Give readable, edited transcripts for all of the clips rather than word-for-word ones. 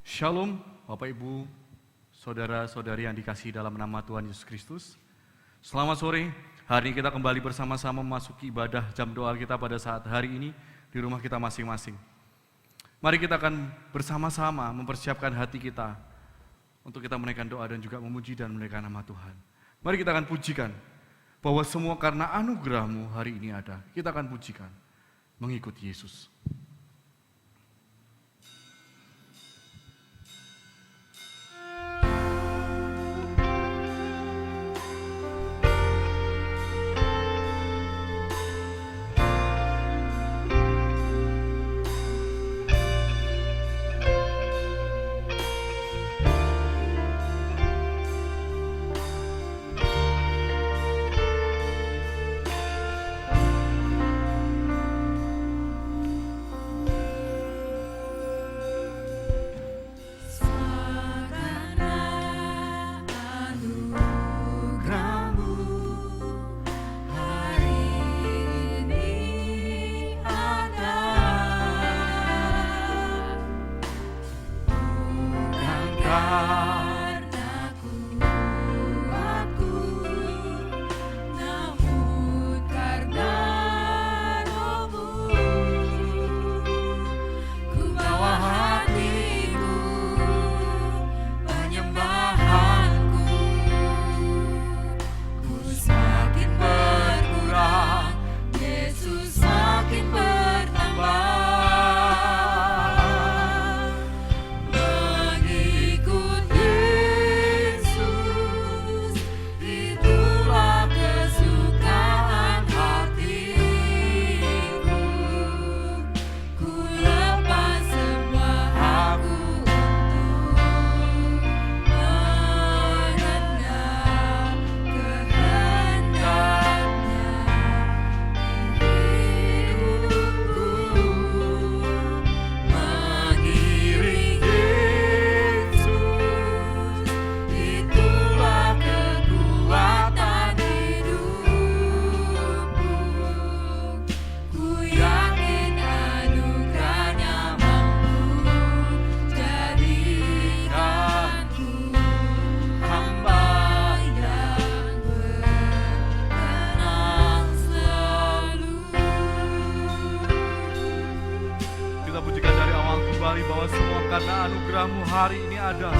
Shalom, Bapak Ibu, Saudara-saudari yang dikasihi dalam nama Tuhan Yesus Kristus. Selamat sore, hari ini kita kembali bersama-sama memasuki ibadah jam doa kita pada saat hari ini di rumah kita masing-masing. Mari kita akan bersama-sama mempersiapkan hati kita untuk kita menaikkan doa dan juga memuji dan menaikkan nama Tuhan. Mari kita akan pujikan bahwa semua karena anugerah-Mu hari ini ada. Kita akan pujikan mengikuti Yesus. Hari ini ada,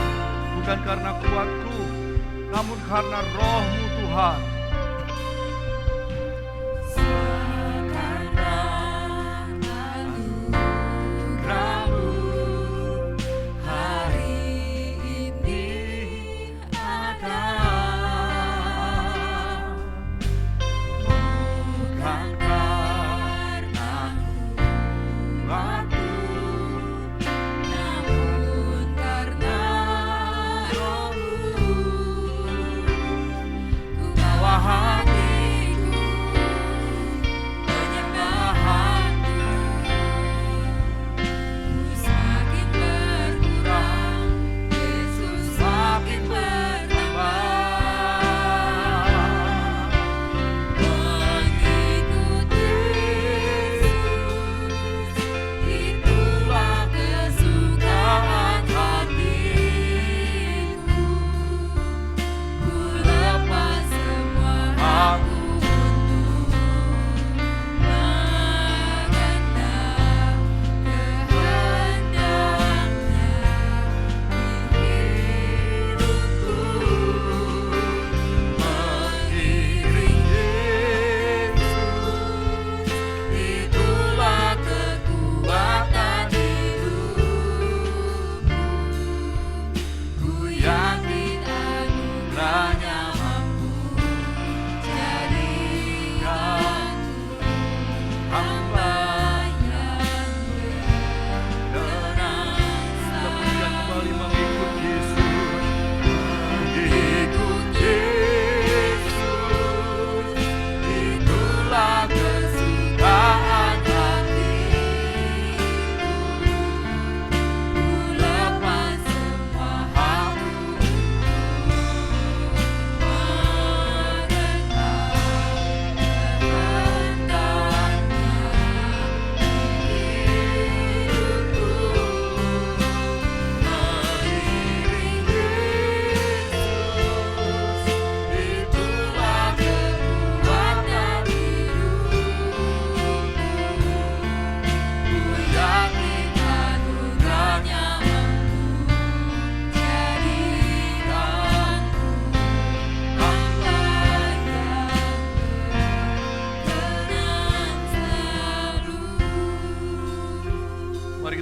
bukan karena kuatku, namun karena Roh-Mu Tuhan. Bawa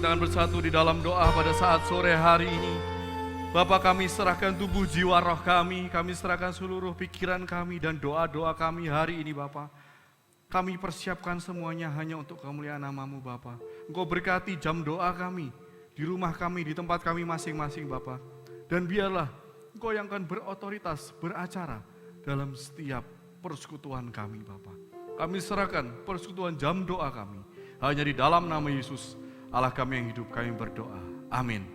kita akan bersatu di dalam doa pada saat sore hari ini. Bapa, kami serahkan tubuh jiwa roh kami serahkan seluruh pikiran kami dan doa-doa kami hari ini Bapa. Kami persiapkan semuanya hanya untuk kemuliaan nama-Mu Bapa. Engkau berkati jam doa kami, di rumah kami, di tempat kami masing-masing Bapa. Dan biarlah Engkau yang akan berotoritas, beracara dalam setiap persekutuan kami Bapa. Kami serahkan persekutuan jam doa kami hanya di dalam nama Yesus, Allah kami yang hidup, kami berdoa. Amin.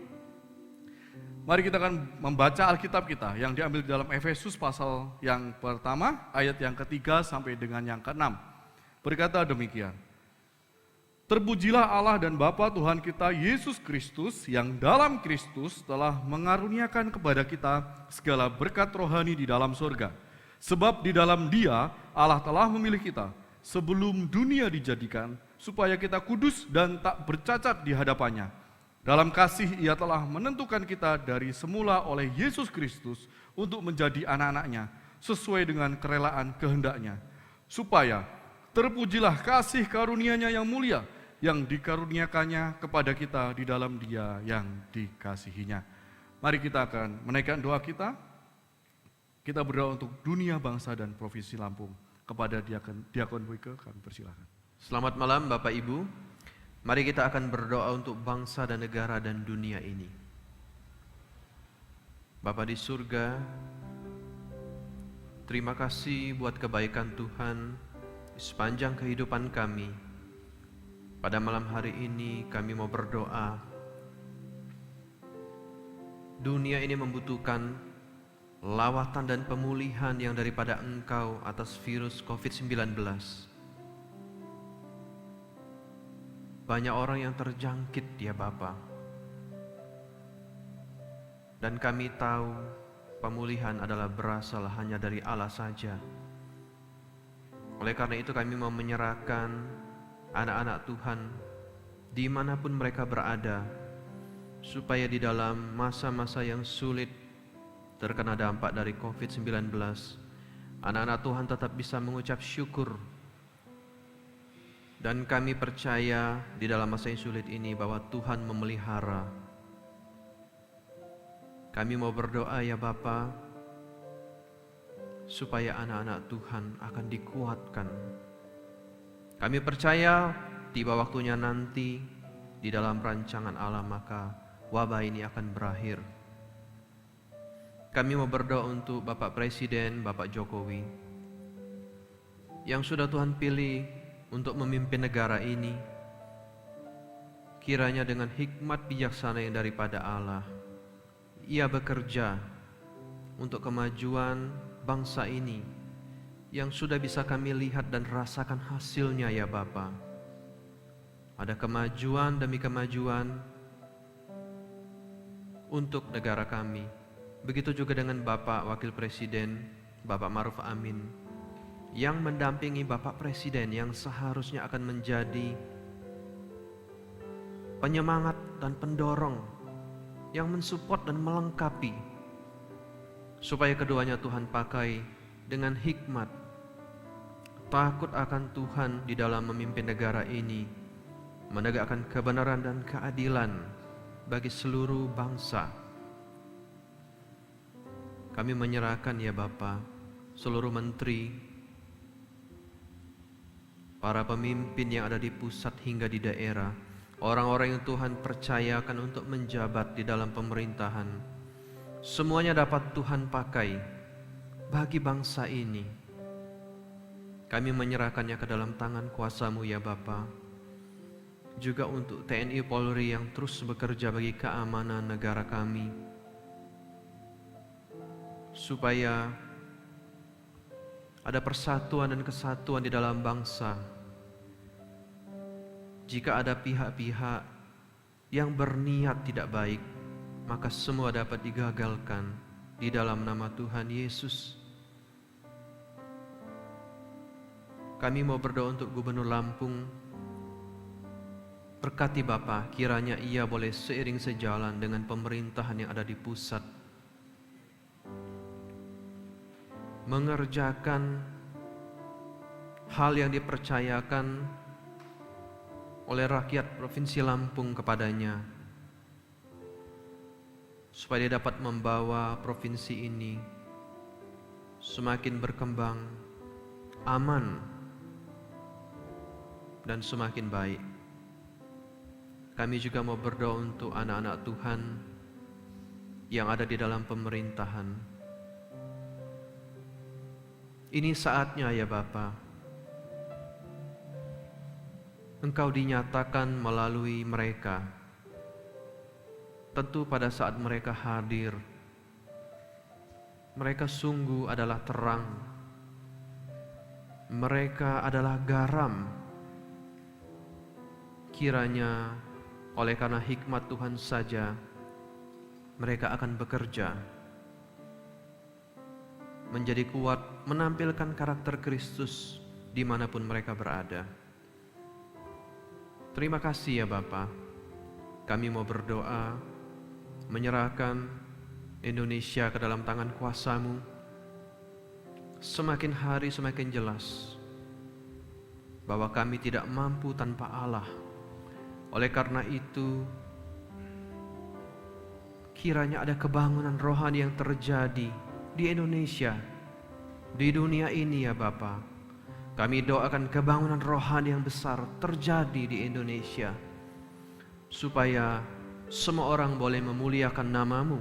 Mari kita akan membaca Alkitab kita yang diambil di dalam Efesus pasal yang pertama, ayat yang ketiga sampai dengan yang keenam. Berkata demikian. Terpujilah Allah dan Bapa Tuhan kita Yesus Kristus yang dalam Kristus telah mengaruniakan kepada kita segala berkat rohani di dalam surga. Sebab di dalam Dia Allah telah memilih kita sebelum dunia dijadikan, supaya kita kudus dan tak bercacat di hadapannya. Dalam kasih Ia telah menentukan kita dari semula oleh Yesus Kristus untuk menjadi anak-anaknya, sesuai dengan kerelaan kehendaknya. Supaya terpujilah kasih karunia-Nya yang mulia, yang dikaruniakannya kepada kita di dalam Dia yang dikasihinya. Mari kita akan menaikkan doa kita. Kita berdoa untuk dunia, bangsa, dan provinsi Lampung. Kepada Diakon Boyke kami persilakan. Selamat malam Bapak Ibu. Mari kita akan berdoa untuk bangsa dan negara dan dunia ini. Bapa di surga, terima kasih buat kebaikan Tuhan di sepanjang kehidupan kami. Pada malam hari ini kami mau berdoa. Dunia ini membutuhkan lawatan dan pemulihan yang daripada Engkau atas virus COVID-19. Banyak orang yang terjangkit ya Bapa. Dan kami tahu pemulihan adalah berasal hanya dari Allah saja. Oleh karena itu kami mau menyerahkan anak-anak Tuhan dimanapun mereka berada, supaya di dalam masa-masa yang sulit terkena dampak dari COVID-19, anak-anak Tuhan tetap bisa mengucap syukur. Dan kami percaya di dalam masa yang sulit ini bahwa Tuhan memelihara. Kami mau berdoa ya Bapa, supaya anak-anak Tuhan akan dikuatkan. Kami percaya tiba waktunya nanti di dalam rancangan Allah maka wabah ini akan berakhir. Kami mau berdoa untuk Bapak Presiden, Bapak Jokowi, yang sudah Tuhan pilih untuk memimpin negara ini. Kiranya dengan hikmat bijaksana yang daripada Allah, Ia bekerja untuk kemajuan bangsa ini, yang sudah bisa kami lihat dan rasakan hasilnya ya Bapa. Ada kemajuan demi kemajuan untuk negara kami. Begitu juga dengan Bapak Wakil Presiden, Bapak Ma'ruf Amin, yang mendampingi Bapak Presiden yang seharusnya akan menjadi penyemangat dan pendorong yang mensupport dan melengkapi, supaya keduanya Tuhan pakai dengan hikmat, takut akan Tuhan di dalam memimpin negara ini, menegakkan kebenaran dan keadilan bagi seluruh bangsa. Kami menyerahkan ya Bapa, seluruh menteri, para pemimpin yang ada di pusat hingga di daerah, orang-orang yang Tuhan percayakan untuk menjabat di dalam pemerintahan. Semuanya dapat Tuhan pakai bagi bangsa ini. Kami menyerahkannya ke dalam tangan kuasa-Mu ya Bapa. Juga untuk TNI Polri yang terus bekerja bagi keamanan negara kami, supaya ada persatuan dan kesatuan di dalam bangsa. Jika ada pihak-pihak yang berniat tidak baik, maka semua dapat digagalkan di dalam nama Tuhan Yesus. Kami mau berdoa untuk Gubernur Lampung. Berkati Bapa, kiranya ia boleh seiring sejalan dengan pemerintahan yang ada di pusat, mengerjakan hal yang dipercayakan oleh rakyat Provinsi Lampung kepadanya, supaya dia dapat membawa provinsi ini semakin berkembang, aman, dan semakin baik. Kami juga mau berdoa untuk anak-anak Tuhan yang ada di dalam pemerintahan. Ini saatnya ya Bapa, Engkau dinyatakan melalui mereka. Tentu pada saat mereka hadir, mereka sungguh adalah terang. Mereka adalah garam. Kiranya oleh karena hikmat Tuhan saja, mereka akan bekerja menjadi kuat, menampilkan karakter Kristus dimanapun mereka berada. Terima kasih ya Bapa. Kami mau berdoa, menyerahkan Indonesia ke dalam tangan kuasa-Mu. Semakin hari semakin jelas bahwa kami tidak mampu tanpa Allah. Oleh karena itu, kiranya ada kebangunan rohani yang terjadi di Indonesia, di dunia ini ya Bapa. Kami doakan kebangunan rohani yang besar terjadi di Indonesia, supaya semua orang boleh memuliakan nama-Mu.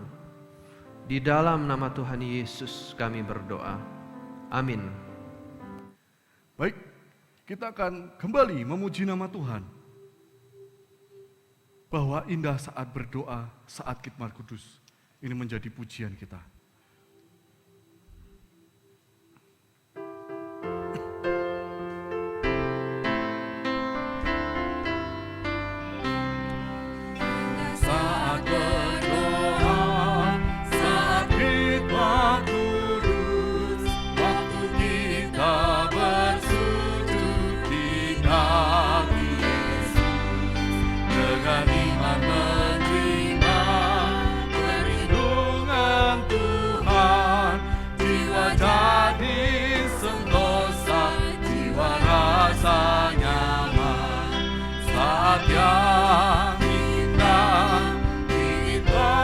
Di dalam nama Tuhan Yesus kami berdoa. Amin. Baik, kita akan kembali memuji nama Tuhan. Bahwa indah saat berdoa, saat khidmat kudus. Ini menjadi pujian kita. Yang indah kita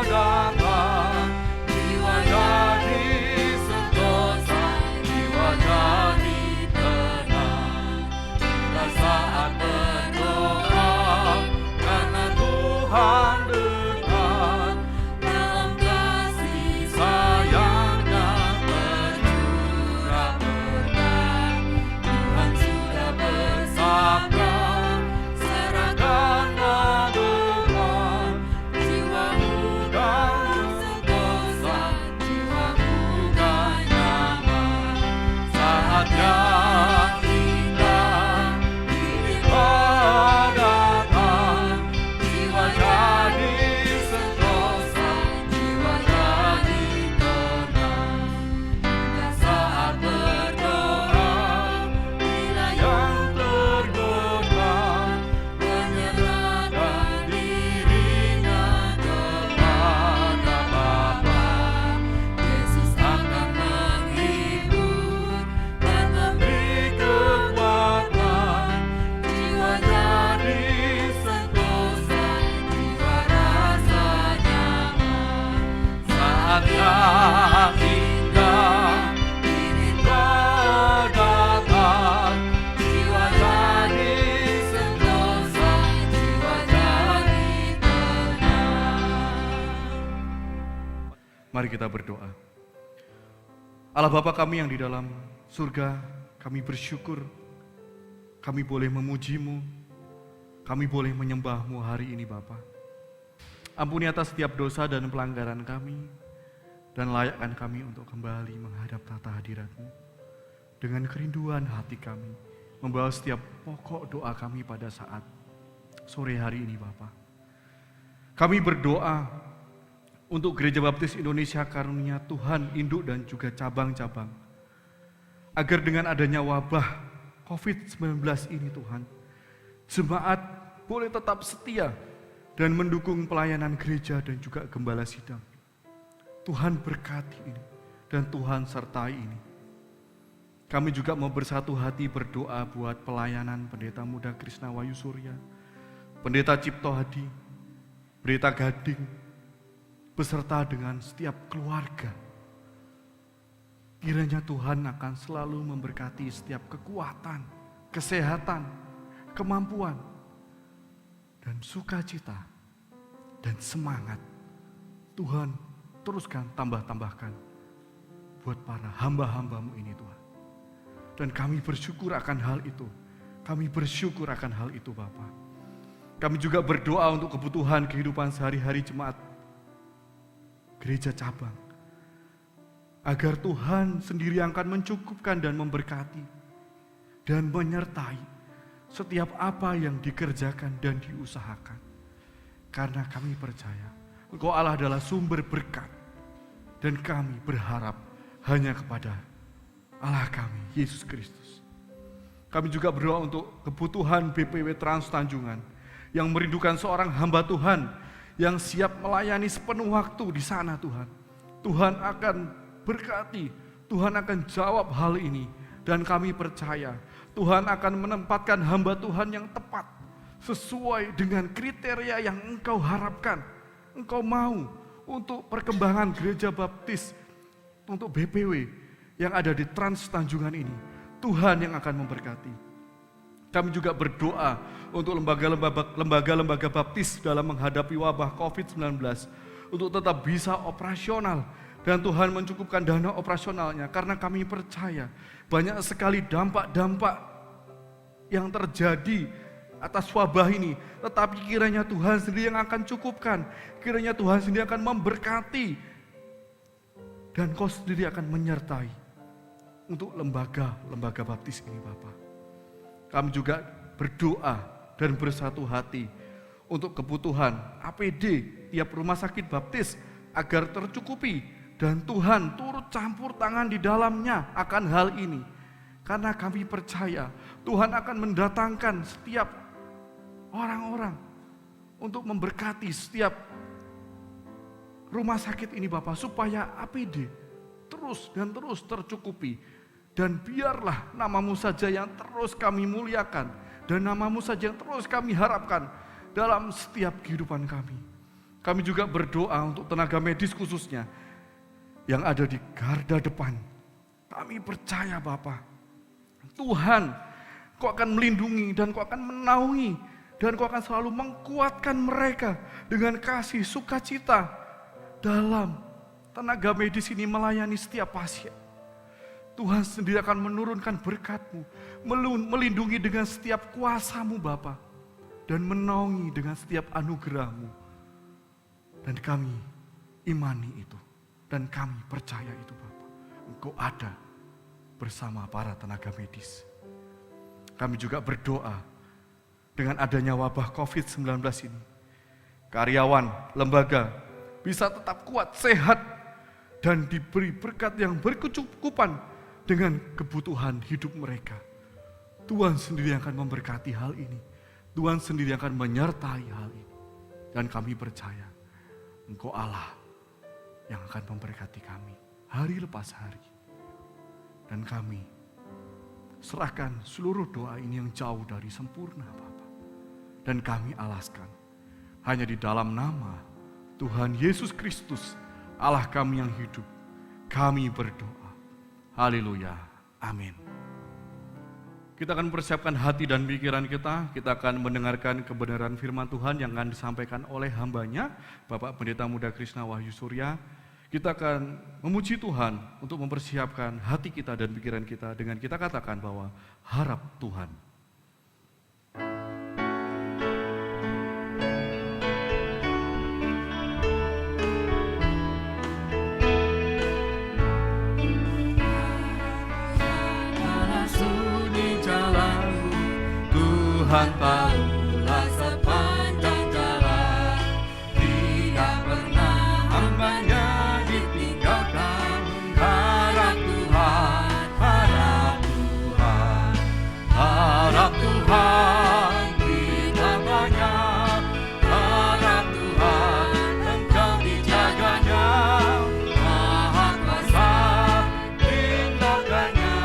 datang, jiwa jadi sentosa, jiwa jadi tenang. Kita saat berdoa karena Tuhan dekat, dalam kasih sayangnya bercurah berkat. Tuhan sudah bersabda, yang indah kita datang, jiwa jadi sentosa, jiwa jadi tenang. Indah saat berdoa, bila yang tergoda menyerahkan dirinya kepada Bapa, Yesus akan menghibur dan memberi kekuatan. Jiwa jadi sentosa, jiwa rasa nyaman. Saat yang indah ini telah datang, jiwa jadi sentosa, jiwa jadi tenang. Mari kita berdoa. Allah Bapa kami yang di dalam surga, kami bersyukur kami boleh memuji-Mu, kami boleh menyembah-Mu hari ini Bapa. Ampuni atas setiap dosa dan pelanggaran kami, dan layakkan kami untuk kembali menghadap tata hadirat-Mu dengan kerinduan hati kami, membawa setiap pokok doa kami pada saat sore hari ini Bapa. Kami berdoa untuk Gereja Baptis Indonesia Karunia Tuhan, induk dan juga cabang-cabang, agar dengan adanya wabah COVID-19 ini Tuhan, jemaat boleh tetap setia dan mendukung pelayanan gereja dan juga gembala sidang. Tuhan berkati ini dan Tuhan sertai ini. Kami juga mau bersatu hati berdoa buat pelayanan Pendeta Muda Krishna Wahyu Surya, Pendeta Cipto Hadi, Pendeta Gading, beserta dengan setiap keluarga. Kiranya Tuhan akan selalu memberkati setiap kekuatan, kesehatan, kemampuan, dan sukacita, dan semangat. Tuhan teruskan tambahkan buat para hamba-hambamu ini Tuhan. Dan kami bersyukur akan hal itu. Kami bersyukur akan hal itu Bapa. Kami juga berdoa untuk kebutuhan kehidupan sehari-hari jemaat gereja cabang. Agar Tuhan sendiri akan mencukupkan dan memberkati. Dan menyertai setiap apa yang dikerjakan dan diusahakan. Karena kami percaya Engkau Allah adalah sumber berkat. Dan kami berharap hanya kepada Allah kami, Yesus Kristus. Kami juga berdoa untuk kebutuhan BPW Trans Tanjungan yang merindukan seorang hamba Tuhan yang siap melayani sepenuh waktu di sana Tuhan. Tuhan akan berkati, Tuhan akan jawab hal ini. Dan kami percaya Tuhan akan menempatkan hamba Tuhan yang tepat sesuai dengan kriteria yang Engkau harapkan. Engkau mau untuk perkembangan gereja baptis untuk BPW yang ada di Trans Tanjungan ini. Tuhan yang akan memberkati. Kami juga berdoa untuk lembaga-lembaga baptis dalam menghadapi wabah COVID-19 untuk tetap bisa operasional dan Tuhan mencukupkan dana operasionalnya, karena kami percaya banyak sekali dampak-dampak yang terjadi atas wabah ini, tetapi kiranya Tuhan sendiri yang akan cukupkan, kiranya Tuhan sendiri akan memberkati dan Kau sendiri akan menyertai untuk lembaga baptis ini Bapak. Kami juga berdoa dan bersatu hati untuk kebutuhan APD tiap rumah sakit baptis agar tercukupi dan Tuhan turut campur tangan di dalamnya akan hal ini. Karena kami percaya Tuhan akan mendatangkan setiap orang-orang untuk memberkati setiap rumah sakit ini Bapak, supaya APD terus dan terus tercukupi. Dan biarlah nama-Mu saja yang terus kami muliakan, dan nama-Mu saja yang terus kami harapkan dalam setiap kehidupan kami. Kami juga berdoa untuk tenaga medis khususnya yang ada di garda depan. Kami percaya Bapa, Tuhan, Kau akan melindungi dan Kau akan menaungi, dan Kau akan selalu menguatkan mereka dengan kasih sukacita dalam tenaga medis ini melayani setiap pasien. Tuhan sendiri akan menurunkan berkat-Mu, melindungi dengan setiap kuasa-Mu Bapa, dan menaungi dengan setiap anugerah-Mu. Dan kami imani itu, dan kami percaya itu Bapa. Engkau ada bersama para tenaga medis. Kami juga berdoa dengan adanya wabah COVID-19 ini, karyawan lembaga bisa tetap kuat, sehat, dan diberi berkat yang berkecukupan dengan kebutuhan hidup mereka. Tuhan sendiri akan memberkati hal ini. Tuhan sendiri akan menyertai hal ini. Dan kami percaya Engkau Allah yang akan memberkati kami hari lepas hari. Dan kami serahkan seluruh doa ini yang jauh dari sempurna Bapa. Dan kami alaskan hanya di dalam nama Tuhan Yesus Kristus, Allah kami yang hidup, kami berdoa. Haleluya, amin. Kita akan persiapkan hati dan pikiran kita akan mendengarkan kebenaran firman Tuhan yang akan disampaikan oleh hambanya, Bapak Pendeta Muda Krishna Wahyu Surya. Kita akan memuji Tuhan untuk mempersiapkan hati kita dan pikiran kita dengan kita katakan bahwa harap Tuhan. Tuhan tahulah sepanjang jalan, tidak pernah hambanya ditinggalkan. Harap Tuhan, harap Tuhan, harap Tuhan, kita banyak. Harap Tuhan, Engkau dijaganya. Maha kuasa tindakannya,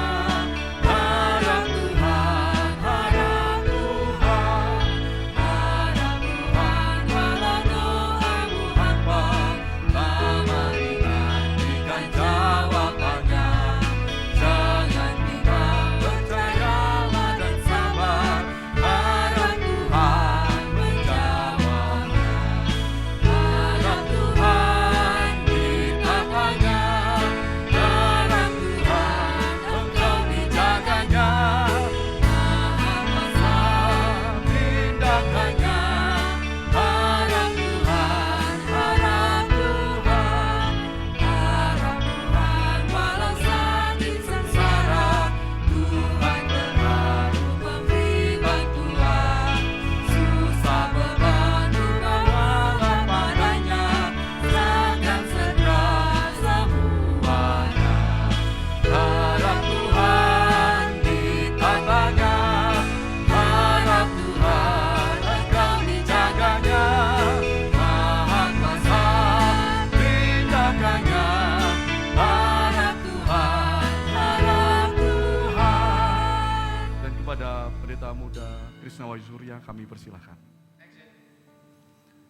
Krisna Wahyu Surya, kami persilahkan.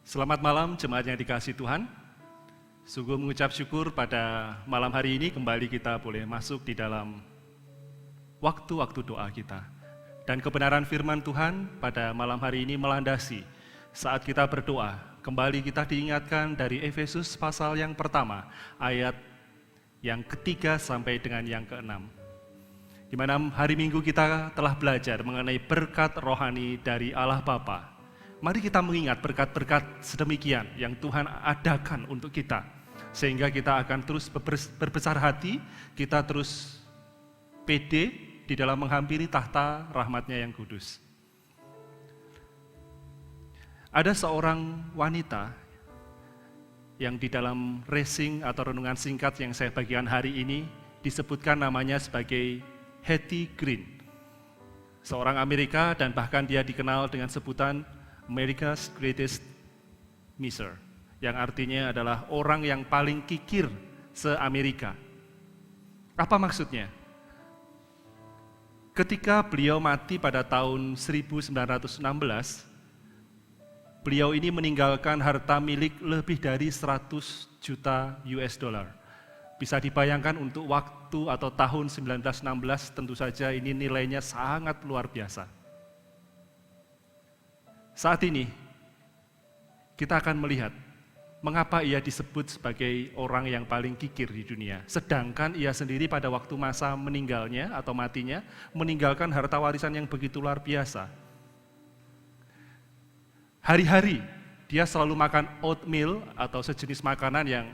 Selamat malam jemaat yang dikasihi Tuhan. Sungguh mengucap syukur pada malam hari ini kembali kita boleh masuk di dalam waktu-waktu doa kita. Dan kebenaran firman Tuhan pada malam hari ini melandasi saat kita berdoa. Kembali kita diingatkan dari Efesus pasal yang pertama, ayat yang ketiga sampai dengan yang keenam. Di mana hari Minggu kita telah belajar mengenai berkat rohani dari Allah Bapa. Mari kita mengingat berkat-berkat sedemikian yang Tuhan adakan untuk kita. Sehingga kita akan terus berbesar hati, kita terus pede di dalam menghampiri tahta rahmat-Nya yang kudus. Ada seorang wanita yang di dalam racing atau renungan singkat yang saya bagikan hari ini disebutkan namanya sebagai Hetty Green. Seorang Amerika dan bahkan dia dikenal dengan sebutan America's Greatest Misser, yang artinya adalah orang yang paling kikir se-Amerika. Apa maksudnya? Ketika beliau mati pada tahun 1916, beliau ini meninggalkan harta milik lebih dari 100 juta US dollar. Bisa dibayangkan untuk waktu atau tahun 1916 tentu saja ini nilainya sangat luar biasa. Saat ini kita akan melihat mengapa ia disebut sebagai orang yang paling kikir di dunia. Sedangkan ia sendiri pada waktu masa meninggalnya atau matinya meninggalkan harta warisan yang begitu luar biasa. Hari-hari dia selalu makan oatmeal atau sejenis makanan yang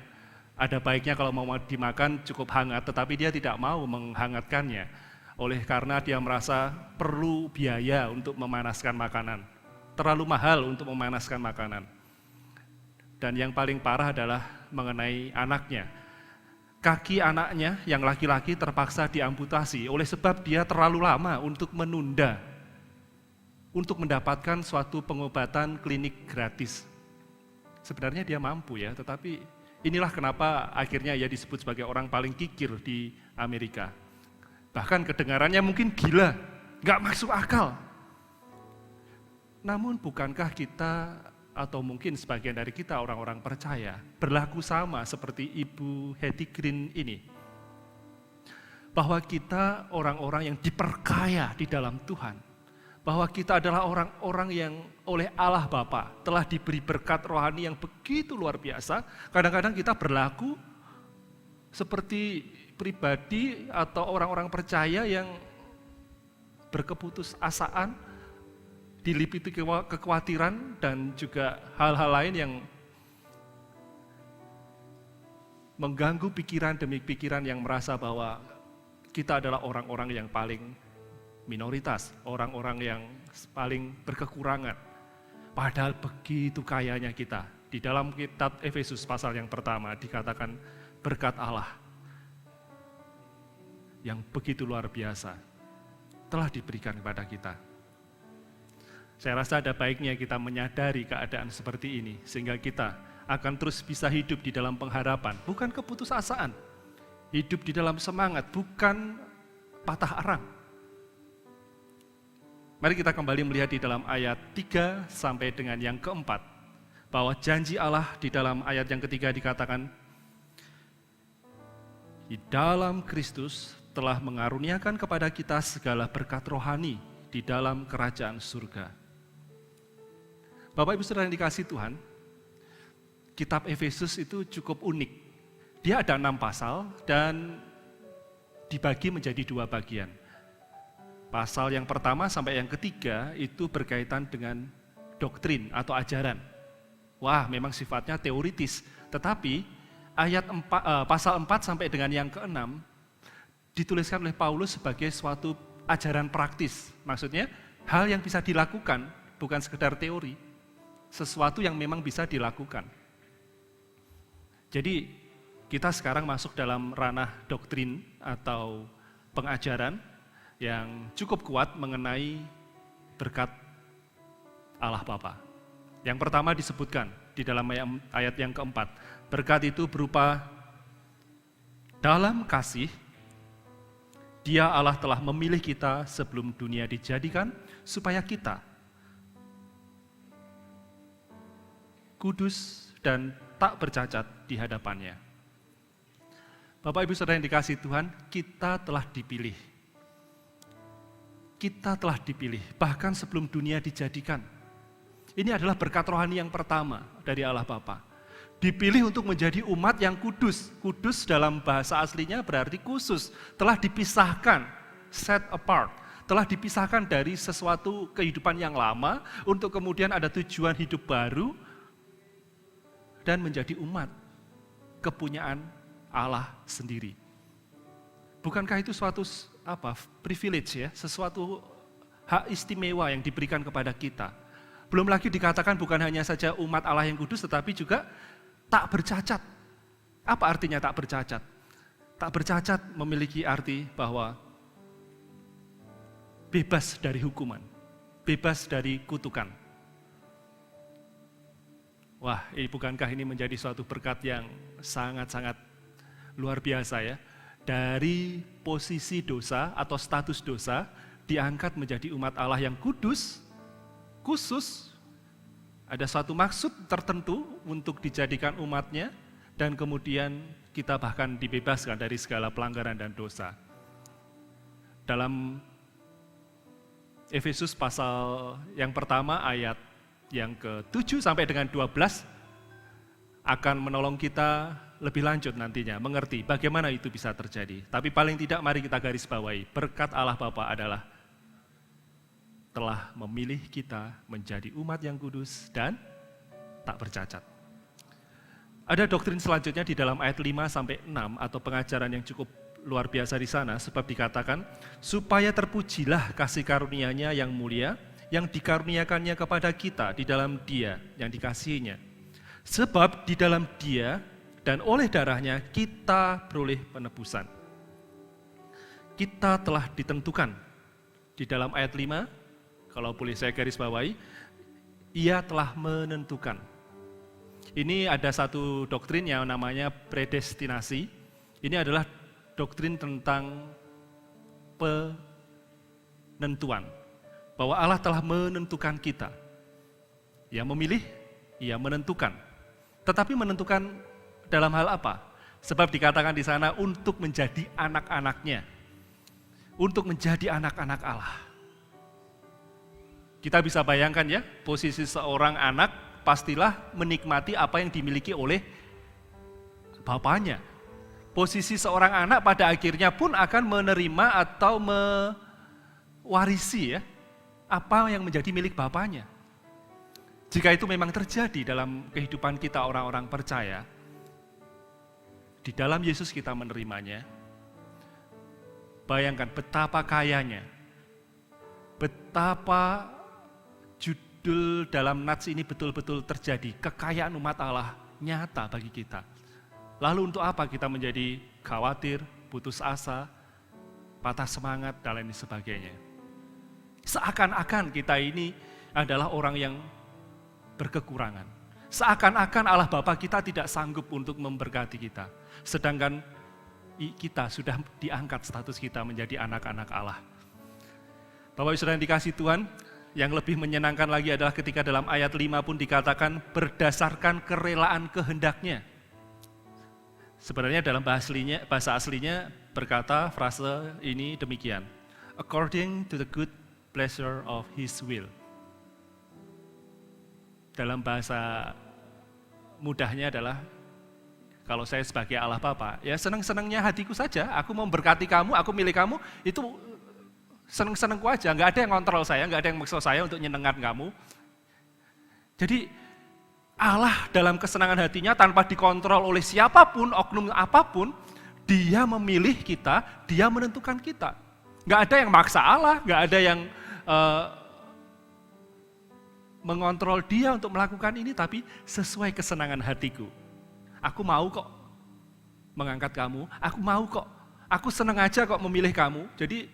ada baiknya kalau mau dimakan cukup hangat, tetapi dia tidak mau menghangatkannya. Oleh karena dia merasa perlu biaya untuk memanaskan makanan. Terlalu mahal untuk memanaskan makanan. Dan yang paling parah adalah mengenai anaknya. Kaki anaknya yang laki-laki terpaksa diamputasi oleh sebab dia terlalu lama untuk menunda untuk mendapatkan suatu pengobatan klinik gratis. Sebenarnya dia mampu ya, tetapi inilah kenapa akhirnya ia disebut sebagai orang paling kikir di Amerika. Bahkan kedengarannya mungkin gila, nggak masuk akal. Namun bukankah kita atau mungkin sebagian dari kita orang-orang percaya berlaku sama seperti Ibu Hetty Green ini? Bahwa kita orang-orang yang diperkaya di dalam Tuhan. Bahwa kita adalah orang-orang yang oleh Allah Bapa telah diberi berkat rohani yang begitu luar biasa. Kadang-kadang kita berlaku seperti pribadi atau orang-orang percaya yang berkeputusasaan, diliputi kekhawatiran dan juga hal-hal lain yang mengganggu pikiran demi pikiran yang merasa bahwa kita adalah orang-orang yang paling minoritas, orang-orang yang paling berkekurangan. Padahal begitu kayanya kita. Di dalam kitab Efesus pasal yang pertama dikatakan berkat Allah yang begitu luar biasa telah diberikan kepada kita. Saya rasa ada baiknya kita menyadari keadaan seperti ini sehingga kita akan terus bisa hidup di dalam pengharapan, bukan keputusasaan. Hidup di dalam semangat, bukan patah arang. Mari kita kembali melihat di dalam ayat 3 sampai dengan yang keempat, bahwa janji Allah di dalam ayat yang ketiga dikatakan, di dalam Kristus telah mengaruniakan kepada kita segala berkat rohani di dalam kerajaan surga. Bapak Ibu Saudara yang dikasihi Tuhan, kitab Efesus itu cukup unik. Dia ada 6 pasal dan dibagi menjadi 2 bagian. Pasal yang pertama sampai yang ketiga itu berkaitan dengan doktrin atau ajaran. Wah, memang sifatnya teoritis. Tetapi pasal 4 sampai dengan yang ke-6 dituliskan oleh Paulus sebagai suatu ajaran praktis. Maksudnya hal yang bisa dilakukan, bukan sekedar teori. Sesuatu yang memang bisa dilakukan. Jadi kita sekarang masuk dalam ranah doktrin atau pengajaran yang cukup kuat mengenai berkat Allah Bapa. Yang pertama disebutkan di dalam ayat yang keempat, berkat itu berupa dalam kasih, Dia Allah telah memilih kita sebelum dunia dijadikan supaya kita kudus, dan tak bercacat di hadapannya. Bapak Ibu Saudara yang dikasihi Tuhan, kita telah dipilih. Kita telah dipilih, bahkan sebelum dunia dijadikan. Ini adalah berkat rohani yang pertama dari Allah Bapa. Dipilih untuk menjadi umat yang kudus. Kudus dalam bahasa aslinya berarti khusus, telah dipisahkan, set apart. Telah dipisahkan dari sesuatu kehidupan yang lama untuk kemudian ada tujuan hidup baru dan menjadi umat kepunyaan Allah sendiri. Bukankah itu suatu privilege ya, sesuatu hak istimewa yang diberikan kepada kita. Belum lagi dikatakan bukan hanya saja umat Allah yang kudus tetapi juga tak bercacat. Apa artinya tak bercacat? Tak bercacat memiliki arti bahwa bebas dari hukuman, bebas dari kutukan. Wah, bukankah ini menjadi suatu berkat yang sangat-sangat luar biasa ya? Dari posisi dosa atau status dosa, diangkat menjadi umat Allah yang kudus, khusus, ada suatu maksud tertentu untuk dijadikan umatnya, dan kemudian kita bahkan dibebaskan dari segala pelanggaran dan dosa. Dalam Efesus pasal yang pertama ayat yang ke-7 sampai dengan 12 akan menolong kita lebih lanjut nantinya, mengerti bagaimana itu bisa terjadi. Tapi paling tidak mari kita garis bawahi, berkat Allah Bapa adalah telah memilih kita menjadi umat yang kudus dan tak bercacat. Ada doktrin selanjutnya di dalam ayat 5 sampai 6 atau pengajaran yang cukup luar biasa di sana, sebab dikatakan, supaya terpujilah kasih karunia-Nya yang mulia, yang dikaruniakannya kepada kita di dalam Dia yang dikasihinya. Sebab di dalam Dia dan oleh darahnya kita beroleh penebusan. Kita telah ditentukan. Di dalam ayat 5, kalau boleh saya garis bawahi, Ia telah menentukan. Ini ada satu doktrin yang namanya predestinasi. Ini adalah doktrin tentang penentuan. Bahwa Allah telah menentukan kita. Ia memilih, Ia menentukan. Tetapi menentukan dalam hal apa? Sebab dikatakan di sana untuk menjadi anak-anaknya. Untuk menjadi anak-anak Allah. Kita bisa bayangkan ya, posisi seorang anak pastilah menikmati apa yang dimiliki oleh bapaknya. Posisi seorang anak pada akhirnya pun akan menerima atau mewarisi ya, apa yang menjadi milik bapaknya. Jika itu memang terjadi dalam kehidupan kita orang-orang percaya, di dalam Yesus kita menerimanya, bayangkan betapa kayanya, betapa judul dalam nats ini betul-betul terjadi, kekayaan umat Allah nyata bagi kita. Lalu untuk apa kita menjadi khawatir, putus asa, patah semangat, dan lain sebagainya. Seakan-akan kita ini adalah orang yang berkekurangan. Seakan-akan Allah Bapa kita tidak sanggup untuk memberkati kita. Sedangkan kita sudah diangkat status kita menjadi anak-anak Allah. Bapak Ibu Saudara yang dikasihi Tuhan, yang lebih menyenangkan lagi adalah ketika dalam ayat 5 pun dikatakan berdasarkan kerelaan kehendaknya. Sebenarnya dalam bahasa aslinya berkata frase ini demikian. According to the good pleasure of His will. Dalam bahasa mudahnya adalah, kalau saya sebagai Allah Bapa, ya senang-senangnya hatiku saja, aku memberkati kamu, aku milih kamu, itu senang-senangku aja, nggak ada yang kontrol saya, nggak ada yang maksa saya untuk nyenengkan kamu. Jadi Allah dalam kesenangan hatinya tanpa dikontrol oleh siapapun, oknum apapun, Dia memilih kita, Dia menentukan kita. Nggak ada yang maksa Allah, nggak ada yang mengontrol Dia untuk melakukan ini, tapi sesuai kesenangan hatiku. Aku mau kok mengangkat kamu, aku mau kok, aku senang aja kok memilih kamu. Jadi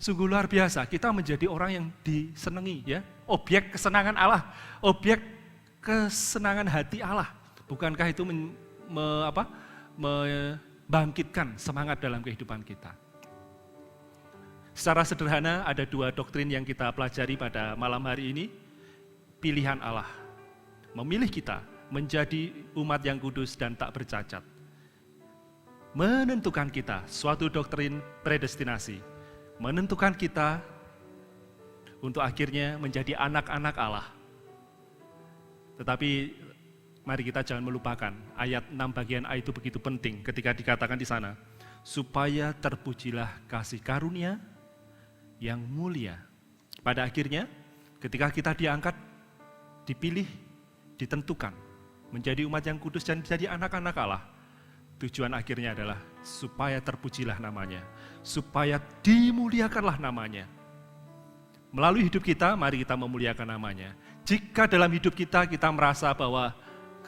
sungguh luar biasa, kita menjadi orang yang disenangi ya, objek kesenangan Allah, objek kesenangan hati Allah. Bukankah itu membangkitkan semangat dalam kehidupan kita? Secara sederhana ada dua doktrin yang kita pelajari pada malam hari ini. Pilihan Allah, memilih kita menjadi umat yang kudus dan tak bercacat. Menentukan kita, suatu doktrin predestinasi, menentukan kita untuk akhirnya menjadi anak-anak Allah. Tetapi mari kita jangan melupakan ayat 6 bagian A itu begitu penting ketika dikatakan di sana, supaya terpujilah kasih karunia yang mulia. Pada akhirnya ketika kita diangkat, dipilih, ditentukan menjadi umat yang kudus dan menjadi anak-anak Allah, tujuan akhirnya adalah supaya terpujilah namanya, supaya dimuliakanlah namanya. Melalui hidup kita, mari kita memuliakan namanya. Jika dalam hidup kita merasa bahwa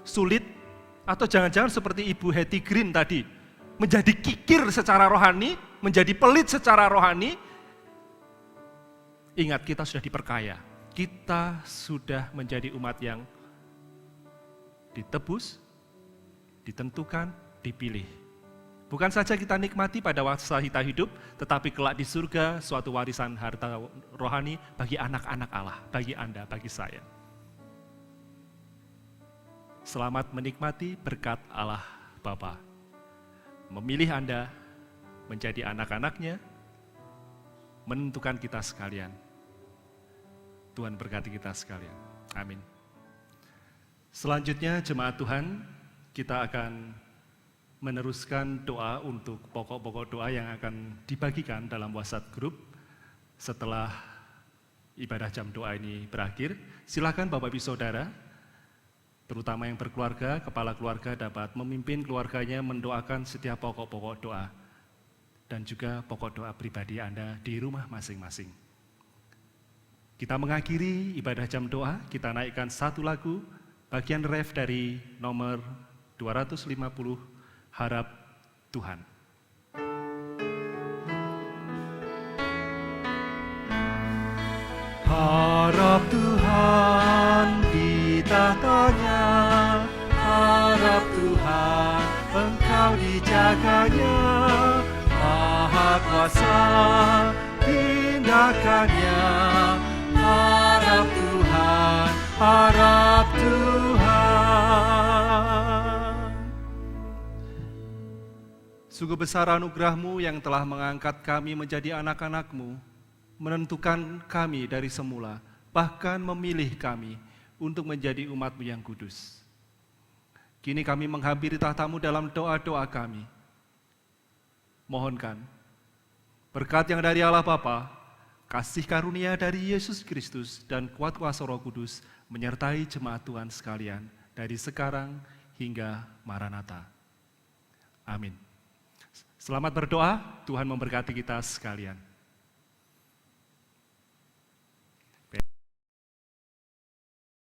sulit, atau jangan-jangan seperti Ibu Hetty Green tadi, menjadi kikir secara rohani, menjadi pelit secara rohani, ingat kita sudah diperkaya. Kita sudah menjadi umat yang ditebus, ditentukan, dipilih. Bukan saja kita nikmati pada masa kita hidup, tetapi kelak di surga suatu warisan harta rohani bagi anak-anak Allah, bagi Anda, bagi saya. Selamat menikmati berkat Allah Bapa. Memilih Anda menjadi anak-anaknya, menentukan kita sekalian. Tuhan berkati kita sekalian. Amin. Selanjutnya jemaat Tuhan, kita akan meneruskan doa untuk pokok-pokok doa yang akan dibagikan dalam WhatsApp group setelah ibadah jam doa ini berakhir. Silakan Bapak Ibu Saudara, terutama yang berkeluarga, kepala keluarga dapat memimpin keluarganya mendoakan setiap pokok-pokok doa dan juga pokok doa pribadi Anda di rumah masing-masing. Kita mengakhiri ibadah jam doa, kita naikkan satu lagu, bagian ref dari nomor 250, Harap Tuhan. Harap Tuhan di tahtanya, harap Tuhan Engkau dijaganya, Maha Kuasa tindakannya. Harap Tuhan, harap Tuhan. Sungguh besar anugerah-Mu yang telah mengangkat kami menjadi anak-anak-Mu, menentukan kami dari semula, bahkan memilih kami untuk menjadi umat-Mu yang kudus. Kini kami menghampiri tahta-Mu dalam doa-doa kami. Mohonkan berkat yang dari Allah Bapa, kasih karunia dari Yesus Kristus, dan kuat kuasa Roh Kudus menyertai jemaat Tuhan sekalian dari sekarang hingga Maranatha. Amin. Selamat berdoa, Tuhan memberkati kita sekalian.